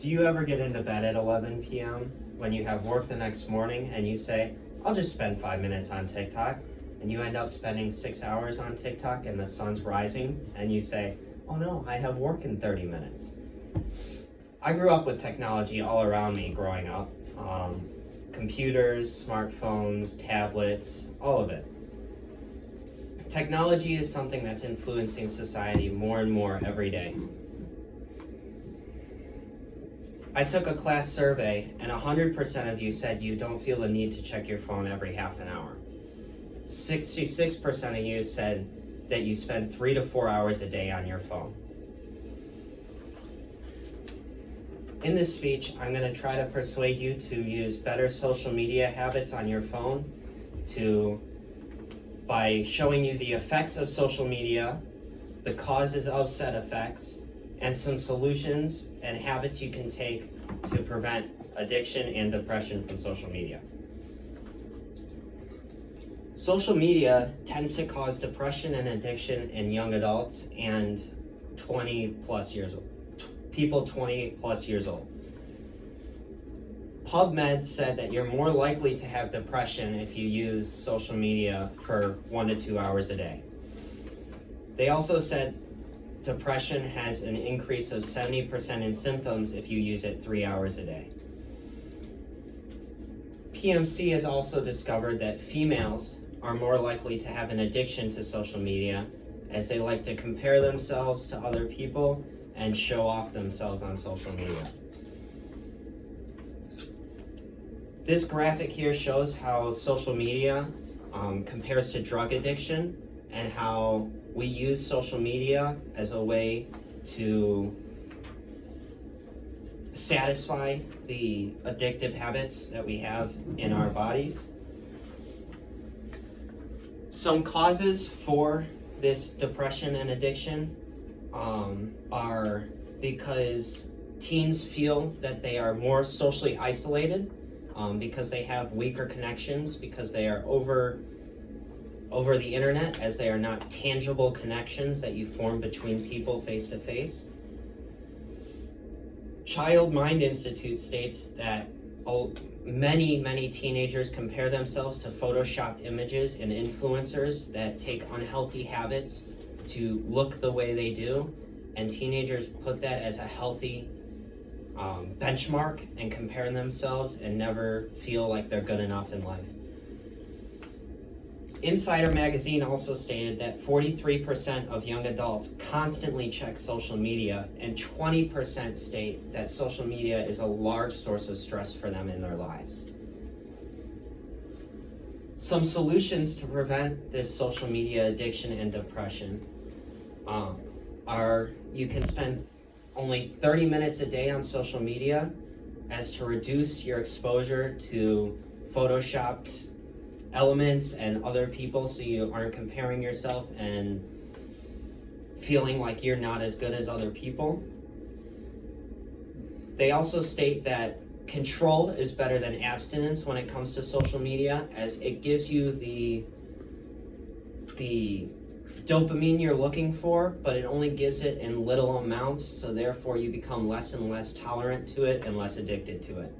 Do you ever get into bed at 11 p.m. when you have work the next morning and you say, I'll just spend 5 minutes on TikTok, and you end up spending 6 hours on TikTok and the sun's rising and you say, oh no, I have work in 30 minutes. I grew up with technology all around me growing up. Computers, smartphones, tablets, all of it. Technology is something that's influencing society more and more every day. I took a class survey and 100% of you said you don't feel the need to check your phone every half an hour. 66% of you said that you spend 3 to 4 hours a day on your phone. In this speech, I'm going to try to persuade you to use better social media habits on your phone by showing you the effects of social media, the causes of said effects, and some solutions and habits you can take to prevent addiction and depression from social media. Social media tends to cause depression and addiction in young adults and people 20 plus years old. PubMed said that you're more likely to have depression if you use social media for 1 to 2 hours a day. They also said depression has an increase of 70% in symptoms if you use it 3 hours a day. PMC has also discovered that females are more likely to have an addiction to social media as they like to compare themselves to other people and show off themselves on social media. This graphic here shows how social media compares to drug addiction and how we use social media as a way to satisfy the addictive habits that we have in our bodies. Some causes for this depression and addiction are because teens feel that they are more socially isolated because they have weaker connections, because they are over the internet, as they are not tangible connections that you form between people face to face. Child Mind Institute states that many teenagers compare themselves to photoshopped images and influencers that take unhealthy habits to look the way they do, and teenagers put that as a healthy benchmark and compare themselves and never feel like they're good enough in life. Insider magazine also stated that 43% of young adults constantly check social media, and 20% state that social media is a large source of stress for them in their lives. Some solutions to prevent this social media addiction and depression are you can spend only 30 minutes a day on social media as to reduce your exposure to photoshopped elements and other people, so you aren't comparing yourself and feeling like you're not as good as other people. They also state that control is better than abstinence when it comes to social media, as it gives you the dopamine you're looking for, but it only gives it in little amounts, so therefore you become less and less tolerant to it and less addicted to it.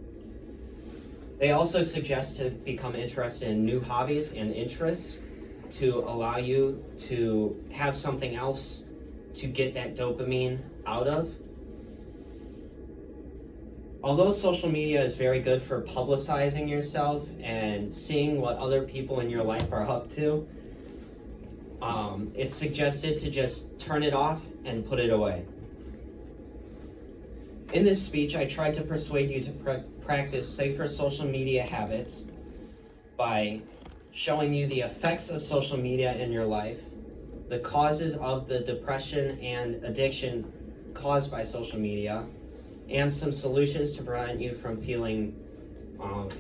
They also suggest to become interested in new hobbies and interests to allow you to have something else to get that dopamine out of. Although social media is very good for publicizing yourself and seeing what other people in your life are up to, it's suggested to just turn it off and put it away. In this speech, I tried to persuade you to practice safer social media habits by showing you the effects of social media in your life, the causes of the depression and addiction caused by social media, and some solutions to prevent you from feeling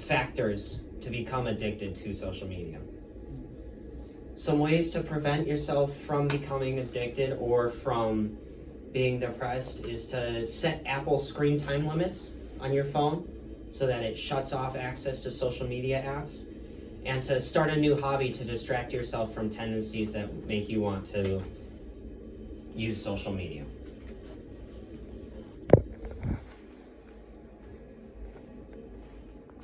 factors to become addicted to social media. Some ways to prevent yourself from becoming addicted or from being depressed is to set Apple screen time limits on your phone so that it shuts off access to social media apps, and to start a new hobby to distract yourself from tendencies that make you want to use social media.